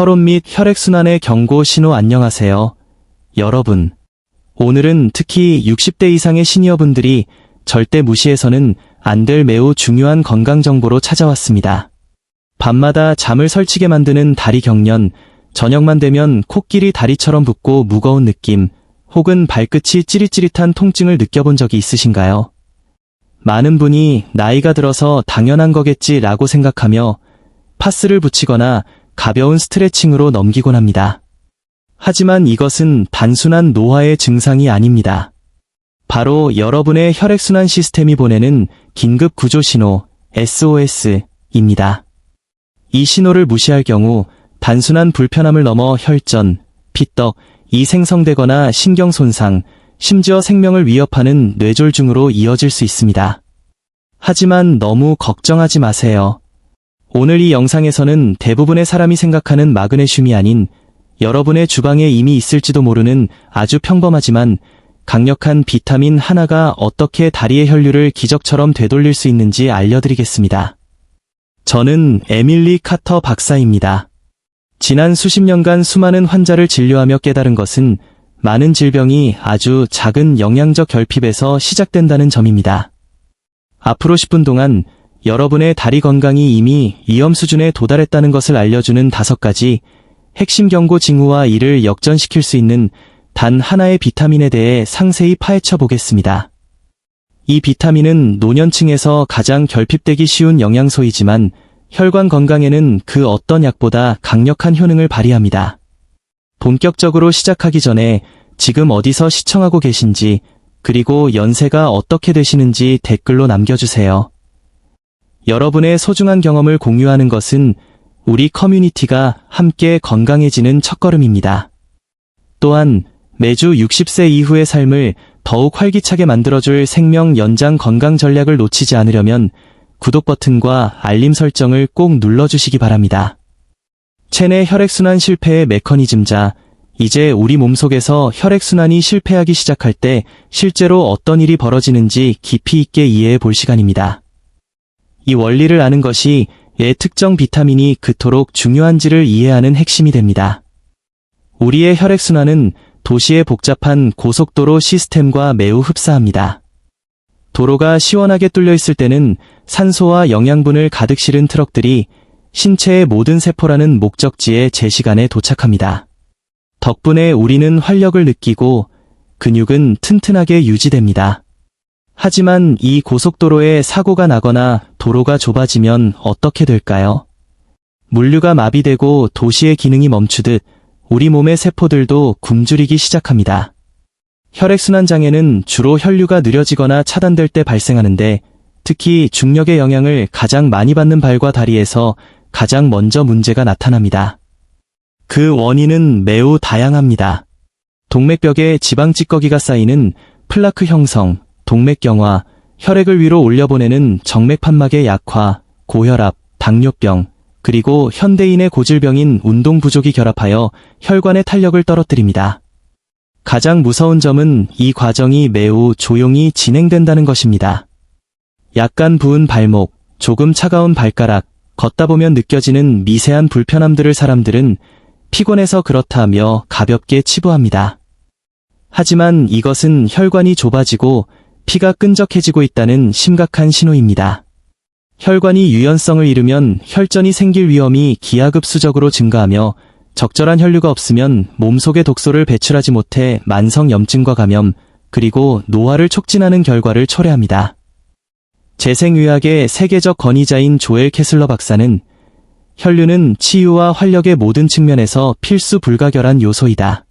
서론 및 혈액순환의 경고 신호. 안녕하세요, 여러분. 오늘은 특히 60대 이상의 시니어분들이 절대 무시해서는 안 될 매우 중요한 건강 정보로 찾아왔습니다. 밤마다 잠을 설치게 만드는 다리 경련, 저녁만 되면 코끼리 다리처럼 붓고 무거운 느낌, 혹은 발끝이 찌릿찌릿한 통증을 느껴본 적이 있으신가요? 많은 분이 나이가 들어서 당연한 거겠지라고 생각하며 파스를 붙이거나 가벼운 스트레칭으로 넘기곤 합니다. 하지만 이것은 단순한 노화의 증상이 아닙니다. 바로 여러분의 혈액순환 시스템이 보내는 긴급 구조 신호, SOS입니다. 이 신호를 무시할 경우 단순한 불편함을 넘어 혈전, 피떡이 생성되거나 신경 손상, 심지어 생명을 위협하는 뇌졸중으로 이어질 수 있습니다. 하지만 너무 걱정하지 마세요. 오늘 이 영상에서는 대부분의 사람이 생각하는 마그네슘이 아닌 여러분의 주방에 이미 있을지도 모르는 아주 평범하지만 강력한 비타민 하나가 어떻게 다리의 혈류를 기적처럼 되돌릴 수 있는지 알려드리겠습니다. 저는 에밀리 카터 박사입니다. 지난 수십 년간 수많은 환자를 진료하며 깨달은 것은 많은 질병이 아주 작은 영양적 결핍에서 시작된다는 점입니다. 앞으로 10분 동안 여러분의 다리 건강이 이미 위험 수준에 도달했다는 것을 알려주는 5가지 핵심 경고 징후와 이를 역전시킬 수 있는 단 하나의 비타민에 대해 상세히 파헤쳐 보겠습니다. 이 비타민은 노년층에서 가장 결핍되기 쉬운 영양소이지만 혈관 건강에는 그 어떤 약보다 강력한 효능을 발휘합니다. 본격적으로 시작하기 전에 지금 어디서 시청하고 계신지, 그리고 연세가 어떻게 되시는지 댓글로 남겨주세요. 여러분의 소중한 경험을 공유하는 것은 우리 커뮤니티가 함께 건강해지는 첫걸음입니다. 또한 매주 60세 이후의 삶을 더욱 활기차게 만들어줄 생명 연장 건강 전략을 놓치지 않으려면 구독 버튼과 알림 설정을 꼭 눌러주시기 바랍니다. 체내 혈액순환 실패의 메커니즘자, 이제 우리 몸속에서 혈액순환이 실패하기 시작할 때 실제로 어떤 일이 벌어지는지 깊이 있게 이해해 볼 시간입니다. 이 원리를 아는 것이 왜 특정 비타민이 그토록 중요한지를 이해하는 핵심이 됩니다. 우리의 혈액순환은 도시의 복잡한 고속도로 시스템과 매우 흡사합니다. 도로가 시원하게 뚫려 있을 때는 산소와 영양분을 가득 실은 트럭들이 신체의 모든 세포라는 목적지에 제 시간에 도착합니다. 덕분에 우리는 활력을 느끼고 근육은 튼튼하게 유지됩니다. 하지만 이 고속도로에 사고가 나거나 도로가 좁아지면 어떻게 될까요? 물류가 마비되고 도시의 기능이 멈추듯 우리 몸의 세포들도 굶주리기 시작합니다. 혈액순환 장애는 주로 혈류가 느려지거나 차단될 때 발생하는데, 특히 중력의 영향을 가장 많이 받는 발과 다리에서 가장 먼저 문제가 나타납니다. 그 원인은 매우 다양합니다. 동맥벽에 지방 찌꺼기가 쌓이는 플라크 형성, 동맥경화, 혈액을 위로 올려보내는 정맥판막의 약화, 고혈압, 당뇨병, 그리고 현대인의 고질병인 운동 부족이 결합하여 혈관의 탄력을 떨어뜨립니다. 가장 무서운 점은 이 과정이 매우 조용히 진행된다는 것입니다. 약간 부은 발목, 조금 차가운 발가락, 걷다 보면 느껴지는 미세한 불편함들을 사람들은 피곤해서 그렇다며 가볍게 치부합니다. 하지만 이것은 혈관이 좁아지고 피가 끈적해지고 있다는 심각한 신호입니다. 혈관이 유연성을 잃으면 혈전이 생길 위험이 기하급수적으로 증가하며 적절한 혈류가 없으면 몸속의 독소를 배출하지 못해 만성염증과 감염, 그리고 노화를 촉진하는 결과를 초래합니다. 재생의학의 세계적 권위자인 조엘 캐슬러 박사는 혈류는 치유와 활력의 모든 측면에서 필수 불가결한 요소이다.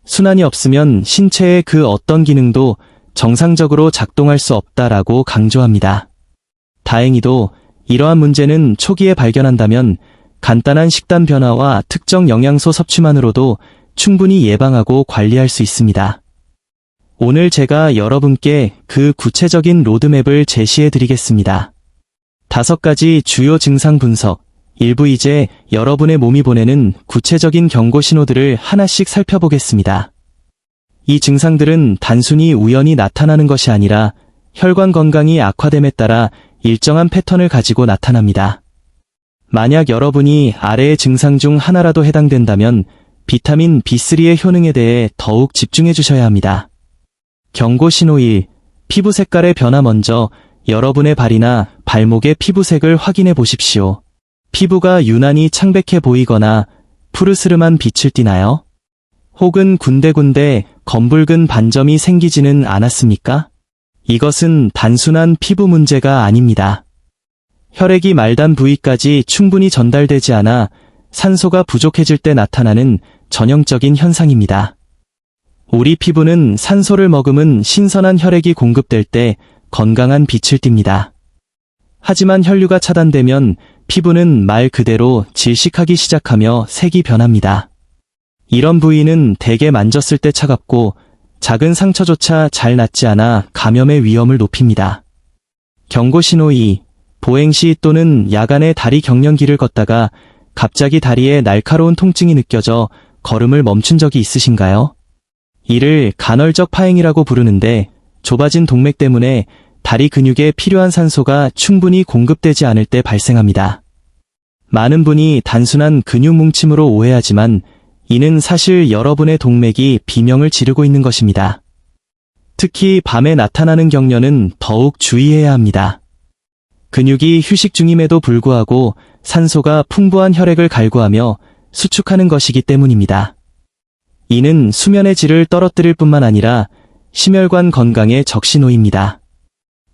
순환이 없으면 신체의 그 어떤 기능도 정상적으로 작동할 수 없다라고 강조합니다. 다행히도 이러한 문제는 초기에 발견한다면 간단한 식단 변화와 특정 영양소 섭취만으로도 충분히 예방하고 관리할 수 있습니다. 오늘 제가 여러분께 그 구체적인 로드맵을 제시해 드리겠습니다. 5가지 주요 증상 분석, 일부 이제 여러분의 몸이 보내는 구체적인 경고 신호들을 하나씩 살펴보겠습니다. 이 증상들은 단순히 우연히 나타나는 것이 아니라 혈관 건강이 악화됨에 따라 일정한 패턴을 가지고 나타납니다. 만약 여러분이 아래의 증상 중 하나라도 해당된다면 비타민 B3의 효능에 대해 더욱 집중해 주셔야 합니다. 경고 신호 1. 피부 색깔의 변화. 먼저 여러분의 발이나 발목의 피부색을 확인해 보십시오. 피부가 유난히 창백해 보이거나 푸르스름한 빛을 띠나요? 혹은 군데군데 검붉은 반점이 생기지는 않았습니까? 이것은 단순한 피부 문제가 아닙니다. 혈액이 말단 부위까지 충분히 전달되지 않아 산소가 부족해질 때 나타나는 전형적인 현상입니다. 우리 피부는 산소를 머금은 신선한 혈액이 공급될 때 건강한 빛을 띱니다. 하지만 혈류가 차단되면 피부는 말 그대로 질식하기 시작하며 색이 변합니다. 이런 부위는 대개 만졌을 때 차갑고 작은 상처조차 잘 낫지 않아 감염의 위험을 높입니다. 경고 신호 2. 보행 시 또는 야간에 다리 경련길을 걷다가 갑자기 다리에 날카로운 통증이 느껴져 걸음을 멈춘 적이 있으신가요? 이를 간헐적 파행이라고 부르는데 좁아진 동맥 때문에 다리 근육에 필요한 산소가 충분히 공급되지 않을 때 발생합니다. 많은 분이 단순한 근육 뭉침으로 오해하지만 이는 사실 여러분의 동맥이 비명을 지르고 있는 것입니다. 특히 밤에 나타나는 경련은 더욱 주의해야 합니다. 근육이 휴식 중임에도 불구하고 산소가 풍부한 혈액을 갈구하며 수축하는 것이기 때문입니다. 이는 수면의 질을 떨어뜨릴 뿐만 아니라 심혈관 건강에 적신호입니다.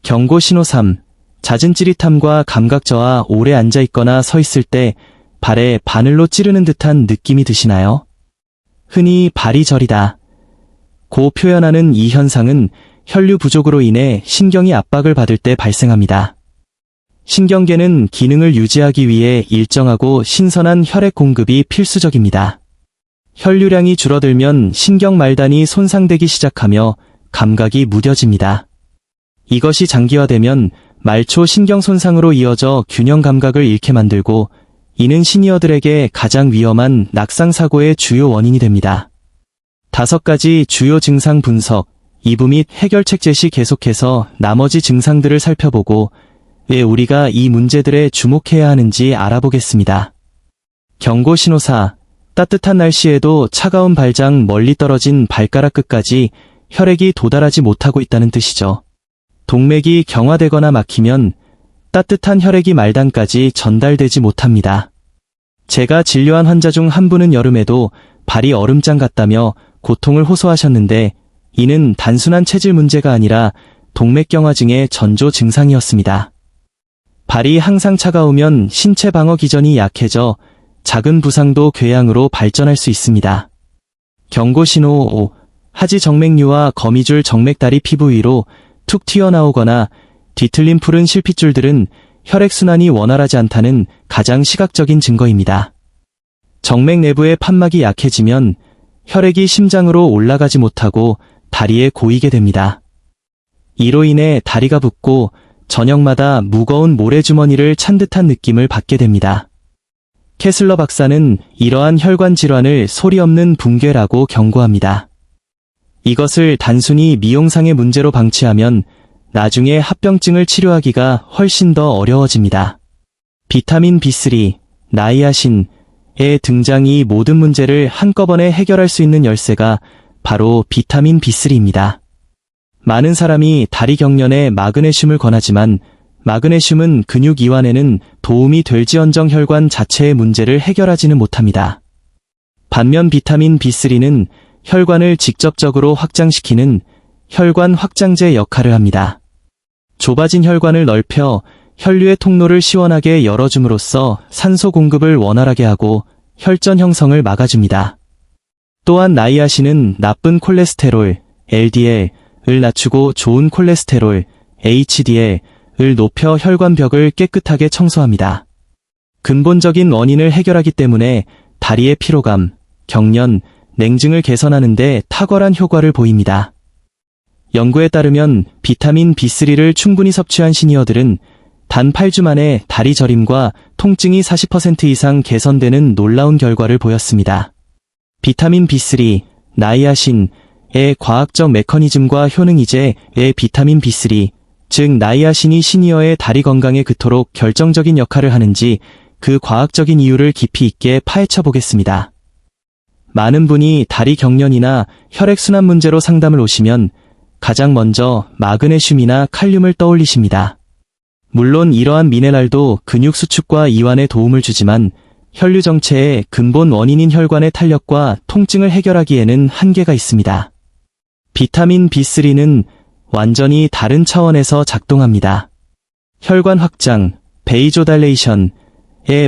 경고 신호 3. 잦은 찌릿함과 감각 저하. 오래 앉아 있거나 서 있을 때 발에 바늘로 찌르는 듯한 느낌이 드시나요? 흔히 발이 저리다 고 표현하는 이 현상은 혈류 부족으로 인해 신경이 압박을 받을 때 발생합니다. 신경계는 기능을 유지하기 위해 일정하고 신선한 혈액 공급이 필수적입니다. 혈류량이 줄어들면 신경 말단이 손상되기 시작하며 감각이 무뎌집니다. 이것이 장기화되면 말초 신경 손상으로 이어져 균형 감각을 잃게 만들고 이는 시니어들에게 가장 위험한 낙상 사고의 주요 원인이 됩니다. 5가지 주요 증상 분석, 2부 및 해결책 제시. 계속해서 나머지 증상들을 살펴보고 왜 우리가 이 문제들에 주목해야 하는지 알아보겠습니다. 경고 신호 4. 따뜻한 날씨에도 차가운 발장. 멀리 떨어진 발가락 끝까지 혈액이 도달하지 못하고 있다는 뜻이죠. 동맥이 경화되거나 막히면 따뜻한 혈액이 말단까지 전달되지 못합니다. 제가 진료한 환자 중 한 분은 여름에도 발이 얼음장 같다며 고통을 호소하셨는데 이는 단순한 체질 문제가 아니라 동맥경화증의 전조 증상이었습니다. 발이 항상 차가우면 신체 방어 기전이 약해져 작은 부상도 궤양으로 발전할 수 있습니다. 경고 신호 5. 하지 정맥류와 거미줄 정맥다리 피부 위로 툭 튀어나오거나 뒤틀린 푸른 실핏줄들은 혈액순환이 원활하지 않다는 가장 시각적인 증거입니다. 정맥 내부의 판막이 약해지면 혈액이 심장으로 올라가지 못하고 다리에 고이게 됩니다. 이로 인해 다리가 붓고 저녁마다 무거운 모래주머니를 찬 듯한 느낌을 받게 됩니다. 캐슬러 박사는 이러한 혈관 질환을 소리 없는 붕괴라고 경고합니다. 이것을 단순히 미용상의 문제로 방치하면 나중에 합병증을 치료하기가 훨씬 더 어려워집니다. 비타민 B3, 나이아신의 등장이 모든 문제를 한꺼번에 해결할 수 있는 열쇠가 바로 비타민 B3입니다. 많은 사람이 다리 경련에 마그네슘을 권하지만 마그네슘은 근육 이완에는 도움이 될지언정 혈관 자체의 문제를 해결하지는 못합니다. 반면 비타민 B3는 혈관을 직접적으로 확장시키는 혈관 확장제 역할을 합니다. 좁아진 혈관을 넓혀 혈류의 통로를 시원하게 열어줌으로써 산소 공급을 원활하게 하고 혈전 형성을 막아줍니다. 또한 나이아신은 나쁜 콜레스테롤, LDL을 낮추고 좋은 콜레스테롤, HDL을 높여 혈관벽을 깨끗하게 청소합니다. 근본적인 원인을 해결하기 때문에 다리의 피로감, 경련, 냉증을 개선하는 데 탁월한 효과를 보입니다. 연구에 따르면 비타민 B3를 충분히 섭취한 시니어들은 단 8주 만에 다리 저림과 통증이 40% 이상 개선되는 놀라운 결과를 보였습니다. 비타민 B3, 나이아신의 과학적 메커니즘과 효능이제 의 비타민 B3, 즉 나이아신이 시니어의 다리 건강에 그토록 결정적인 역할을 하는지 그 과학적인 이유를 깊이 있게 파헤쳐 보겠습니다. 많은 분이 다리 경련이나 혈액순환 문제로 상담을 오시면 가장 먼저 마그네슘이나 칼륨을 떠올리십니다. 물론 이러한 미네랄도 근육 수축과 이완에 도움을 주지만 혈류 정체의 근본 원인인 혈관의 탄력과 통증을 해결하기에는 한계가 있습니다. 비타민 B3는 완전히 다른 차원에서 작동합니다. 혈관 확장, 베이조달레이션의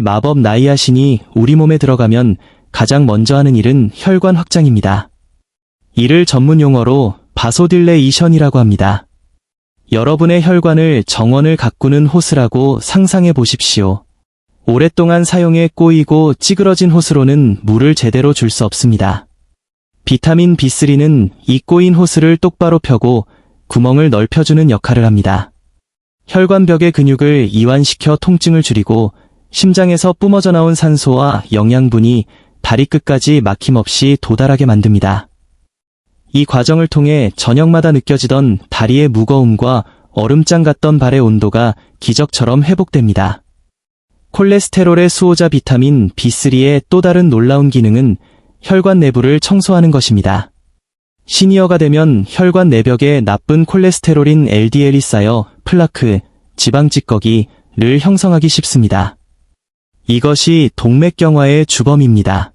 마법 나이아신이 우리 몸에 들어가면 가장 먼저 하는 일은 혈관 확장입니다. 이를 전문 용어로 바소딜레이션이라고 합니다. 여러분의 혈관을 정원을 가꾸는 호스라고 상상해 보십시오. 오랫동안 사용해 꼬이고 찌그러진 호스로는 물을 제대로 줄 수 없습니다. 비타민 B3는 이 꼬인 호스를 똑바로 펴고 구멍을 넓혀주는 역할을 합니다. 혈관벽의 근육을 이완시켜 통증을 줄이고 심장에서 뿜어져 나온 산소와 영양분이 다리 끝까지 막힘없이 도달하게 만듭니다. 이 과정을 통해 저녁마다 느껴지던 다리의 무거움과 얼음장 같던 발의 온도가 기적처럼 회복됩니다. 콜레스테롤의 수호자 비타민 B3의 또 다른 놀라운 기능은 혈관 내부를 청소하는 것입니다. 시니어가 되면 혈관 내벽에 나쁜 콜레스테롤인 LDL이 쌓여 플라크, 지방 찌꺼기를 형성하기 쉽습니다. 이것이 동맥경화의 주범입니다.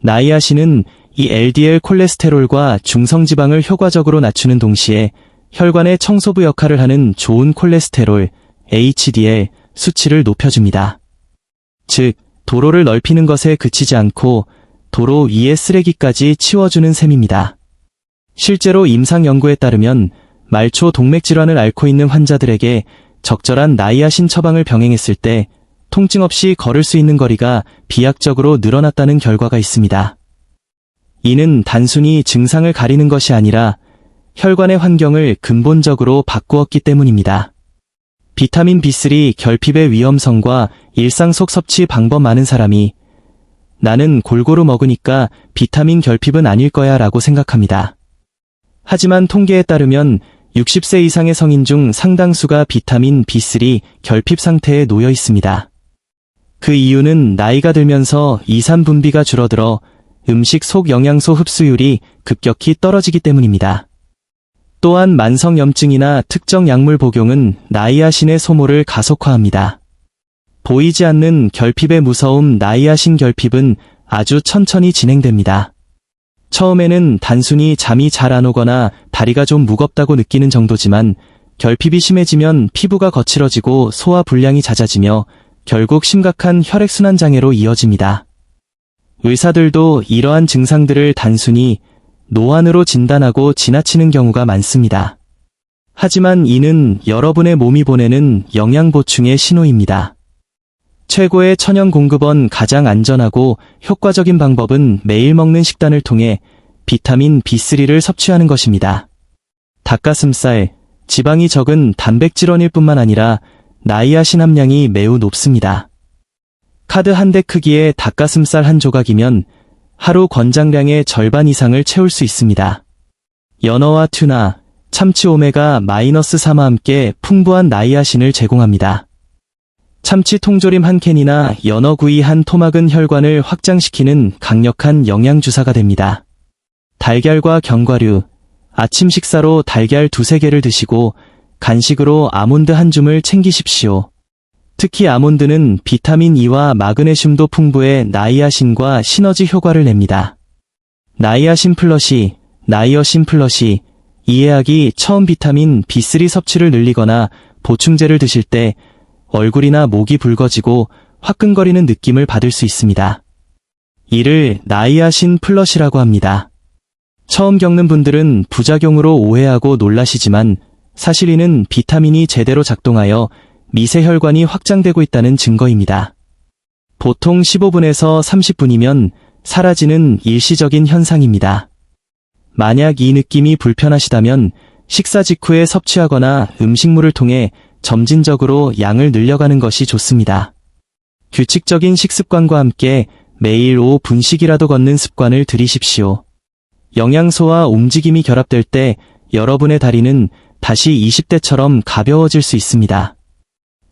나이아신은 이 LDL 콜레스테롤과 중성지방을 효과적으로 낮추는 동시에 혈관의 청소부 역할을 하는 좋은 콜레스테롤, HDL, 수치를 높여줍니다. 즉, 도로를 넓히는 것에 그치지 않고 도로 위의 쓰레기까지 치워주는 셈입니다. 실제로 임상 연구에 따르면 말초 동맥질환을 앓고 있는 환자들에게 적절한 나이아신 처방을 병행했을 때 통증 없이 걸을 수 있는 거리가 비약적으로 늘어났다는 결과가 있습니다. 이는 단순히 증상을 가리는 것이 아니라 혈관의 환경을 근본적으로 바꾸었기 때문입니다. 비타민 B3 결핍의 위험성과 일상 속 섭취 방법 많은 사람이 나는 골고루 먹으니까 비타민 결핍은 아닐 거야 라고 생각합니다. 하지만 통계에 따르면 60세 이상의 성인 중 상당수가 비타민 B3 결핍 상태에 놓여 있습니다. 그 이유는 나이가 들면서 이산 분비가 줄어들어 음식 속 영양소 흡수율이 급격히 떨어지기 때문입니다. 또한 만성염증이나 특정 약물 복용은 나이아신의 소모를 가속화합니다. 보이지 않는 결핍의 무서움 나이아신 결핍은 아주 천천히 진행됩니다. 처음에는 단순히 잠이 잘 안 오거나 다리가 좀 무겁다고 느끼는 정도지만 결핍이 심해지면 피부가 거칠어지고 소화 불량이 잦아지며 결국 심각한 혈액순환 장애로 이어집니다. 의사들도 이러한 증상들을 단순히 노안으로 진단하고 지나치는 경우가 많습니다. 하지만 이는 여러분의 몸이 보내는 영양 보충의 신호입니다. 최고의 천연 공급원 가장 안전하고 효과적인 방법은 매일 먹는 식단을 통해 비타민 B3를 섭취하는 것입니다. 닭가슴살, 지방이 적은 단백질원일 뿐만 아니라 나이아신 함량이 매우 높습니다. 카드 한 대 크기의 닭가슴살 한 조각이면 하루 권장량의 절반 이상을 채울 수 있습니다. 연어와 튜나, 참치 오메가-3와 함께 풍부한 나이아신을 제공합니다. 참치 통조림 한 캔이나 연어구이 한 토막은 혈관을 확장시키는 강력한 영양주사가 됩니다. 달걀과 견과류, 아침 식사로 달걀 2-3개를 드시고 간식으로 아몬드 한 줌을 챙기십시오. 특히 아몬드는 비타민 E와 마그네슘도 풍부해 나이아신과 시너지 효과를 냅니다. 나이아신 플러시, 나이어신 플러시, 이해하기 처음 비타민 B3 섭취를 늘리거나 보충제를 드실 때 얼굴이나 목이 붉어지고 화끈거리는 느낌을 받을 수 있습니다. 이를 나이아신 플러시라고 합니다. 처음 겪는 분들은 부작용으로 오해하고 놀라시지만 사실 이는 비타민이 제대로 작동하여 미세혈관이 확장되고 있다는 증거입니다. 보통 15분에서 30분이면 사라지는 일시적인 현상입니다. 만약 이 느낌이 불편하시다면 식사 직후에 섭취하거나 음식물을 통해 점진적으로 양을 늘려가는 것이 좋습니다. 규칙적인 식습관과 함께 매일 5분씩이라도 걷는 습관을 들이십시오. 영양소와 움직임이 결합될 때 여러분의 다리는 다시 20대처럼 가벼워질 수 있습니다.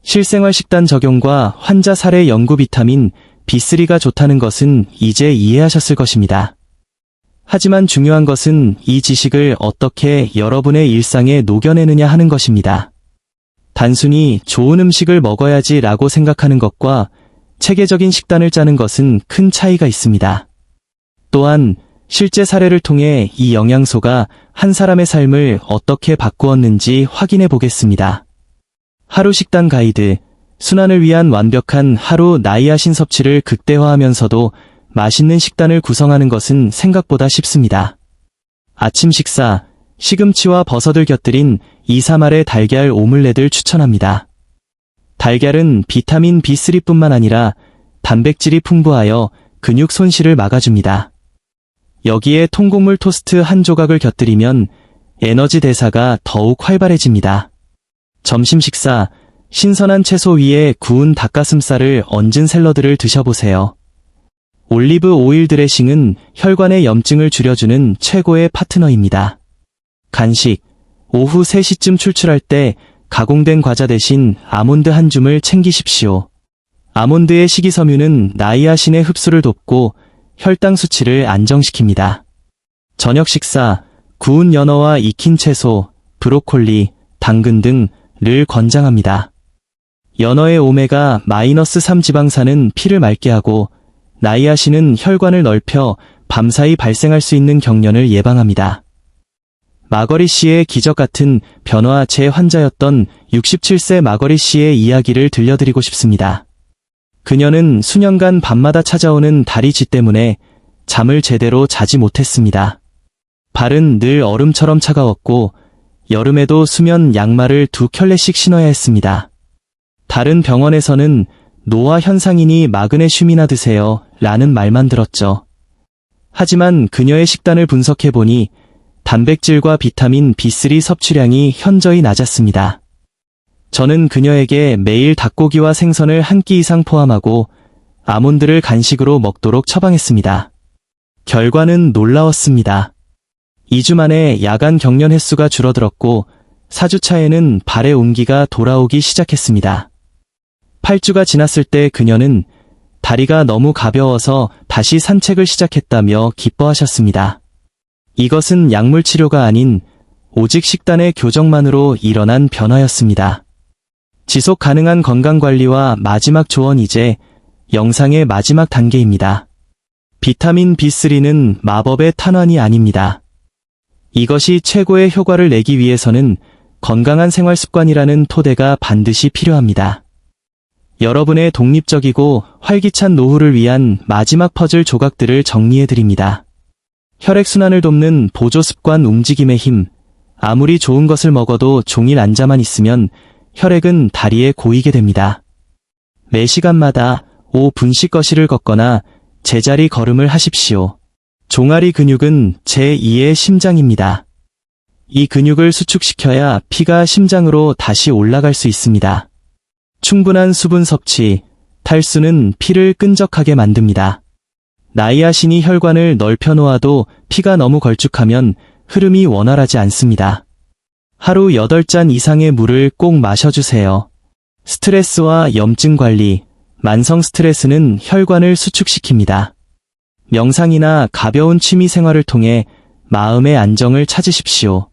실생활 식단 적용과 환자 사례 연구 비타민 B3가 좋다는 것은 이제 이해하셨을 것입니다. 하지만 중요한 것은 이 지식을 어떻게 여러분의 일상에 녹여내느냐 하는 것입니다. 단순히 좋은 음식을 먹어야지 라고 생각하는 것과 체계적인 식단을 짜는 것은 큰 차이가 있습니다. 또한 실제 사례를 통해 이 영양소가 한 사람의 삶을 어떻게 바꾸었는지 확인해 보겠습니다. 하루 식단 가이드, 순환을 위한 완벽한 하루 나이아신 섭취를 극대화하면서도 맛있는 식단을 구성하는 것은 생각보다 쉽습니다. 아침 식사, 시금치와 버섯을 곁들인 2-3알의 달걀 오믈렛을 추천합니다. 달걀은 비타민 B3뿐만 아니라 단백질이 풍부하여 근육 손실을 막아줍니다. 여기에 통곡물 토스트 한 조각을 곁들이면 에너지 대사가 더욱 활발해집니다. 점심 식사, 신선한 채소 위에 구운 닭가슴살을 얹은 샐러드를 드셔보세요. 올리브 오일 드레싱은 혈관의 염증을 줄여주는 최고의 파트너입니다. 간식, 오후 3시쯤 출출할 때 가공된 과자 대신 아몬드 한 줌을 챙기십시오. 아몬드의 식이섬유는 나이아신의 흡수를 돕고 혈당 수치를 안정시킵니다. 저녁 식사, 구운 연어와 익힌 채소, 브로콜리, 당근 등을 권장합니다. 연어의 오메가-3 지방산은 피를 맑게 하고 나이아신은 혈관을 넓혀 밤사이 발생할 수 있는 경련을 예방합니다. 마거리 씨의 기적 같은 변화 제 환자였던 67세 마거리 씨의 이야기를 들려드리고 싶습니다. 그녀는 수년간 밤마다 찾아오는 다리쥐 때문에 잠을 제대로 자지 못했습니다. 발은 늘 얼음처럼 차가웠고 여름에도 수면 양말을 2켤레씩 신어야 했습니다. 다른 병원에서는 노화 현상이니 마그네슘이나 드세요 라는 말만 들었죠. 하지만 그녀의 식단을 분석해보니 단백질과 비타민 B3 섭취량이 현저히 낮았습니다. 저는 그녀에게 매일 닭고기와 생선을 한 끼 이상 포함하고 아몬드를 간식으로 먹도록 처방했습니다. 결과는 놀라웠습니다. 2주 만에 야간 경련 횟수가 줄어들었고 4주 차에는 발의 온기가 돌아오기 시작했습니다. 8주가 지났을 때 그녀는 다리가 너무 가벼워서 다시 산책을 시작했다며 기뻐하셨습니다. 이것은 약물 치료가 아닌 오직 식단의 교정만으로 일어난 변화였습니다. 지속 가능한 건강관리와 마지막 조언 이제 영상의 마지막 단계입니다. 비타민 B3는 마법의 탄환이 아닙니다. 이것이 최고의 효과를 내기 위해서는 건강한 생활 습관이라는 토대가 반드시 필요합니다. 여러분의 독립적이고 활기찬 노후를 위한 마지막 퍼즐 조각들을 정리해드립니다. 혈액순환을 돕는 보조 습관 움직임의 힘. 아무리 좋은 것을 먹어도 종일 앉아만 있으면 혈액은 다리에 고이게 됩니다. 매 시간마다 5분씩 거실을 걷거나 제자리 걸음을 하십시오. 종아리 근육은 제2의 심장입니다. 이 근육을 수축시켜야 피가 심장으로 다시 올라갈 수 있습니다. 충분한 수분 섭취, 탈수는 피를 끈적하게 만듭니다. 나이아신이 혈관을 넓혀 놓아도 피가 너무 걸쭉하면 흐름이 원활하지 않습니다. 하루 8잔 이상의 물을 꼭 마셔주세요. 스트레스와 염증 관리, 만성 스트레스는 혈관을 수축시킵니다. 명상이나 가벼운 취미 생활을 통해 마음의 안정을 찾으십시오.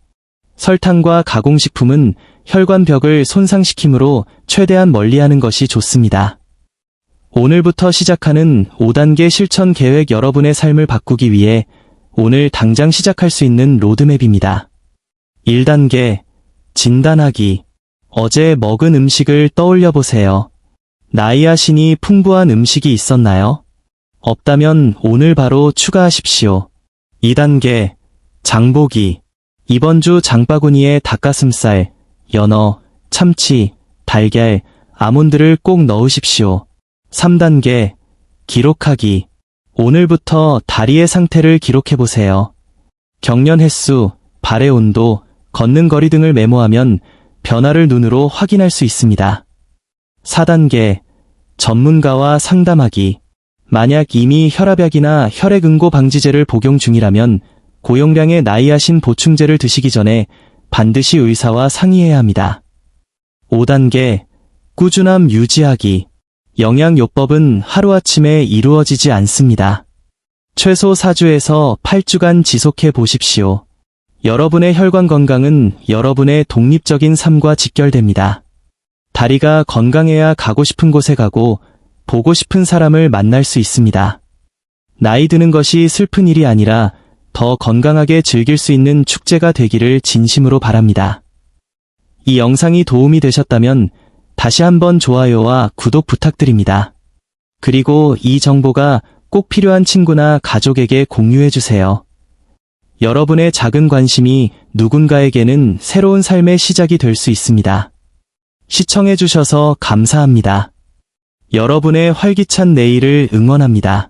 설탕과 가공식품은 혈관 벽을 손상시키므로 최대한 멀리하는 것이 좋습니다. 오늘부터 시작하는 5단계 실천 계획 여러분의 삶을 바꾸기 위해 오늘 당장 시작할 수 있는 로드맵입니다. 1단계, 진단하기. 어제 먹은 음식을 떠올려 보세요. 나이아신이 풍부한 음식이 있었나요? 없다면 오늘 바로 추가하십시오. 2단계, 장보기. 이번 주 장바구니에 닭가슴살, 연어, 참치, 달걀, 아몬드를 꼭 넣으십시오. 3단계, 기록하기. 오늘부터 다리의 상태를 기록해보세요. 경련 횟수, 발의 온도, 걷는 거리 등을 메모하면 변화를 눈으로 확인할 수 있습니다. 4단계, 전문가와 상담하기. 만약 이미 혈압약이나 혈액응고 방지제를 복용 중이라면 고용량의 나이아신 보충제를 드시기 전에 반드시 의사와 상의해야 합니다. 5단계, 꾸준함 유지하기. 영양요법은 하루아침에 이루어지지 않습니다. 최소 4주에서 8주간 지속해 보십시오. 여러분의 혈관 건강은 여러분의 독립적인 삶과 직결됩니다. 다리가 건강해야 가고 싶은 곳에 가고 보고 싶은 사람을 만날 수 있습니다. 나이 드는 것이 슬픈 일이 아니라 더 건강하게 즐길 수 있는 축제가 되기를 진심으로 바랍니다. 이 영상이 도움이 되셨다면 다시 한번 좋아요와 구독 부탁드립니다. 그리고 이 정보가 꼭 필요한 친구나 가족에게 공유해주세요. 여러분의 작은 관심이 누군가에게는 새로운 삶의 시작이 될 수 있습니다. 시청해주셔서 감사합니다. 여러분의 활기찬 내일을 응원합니다.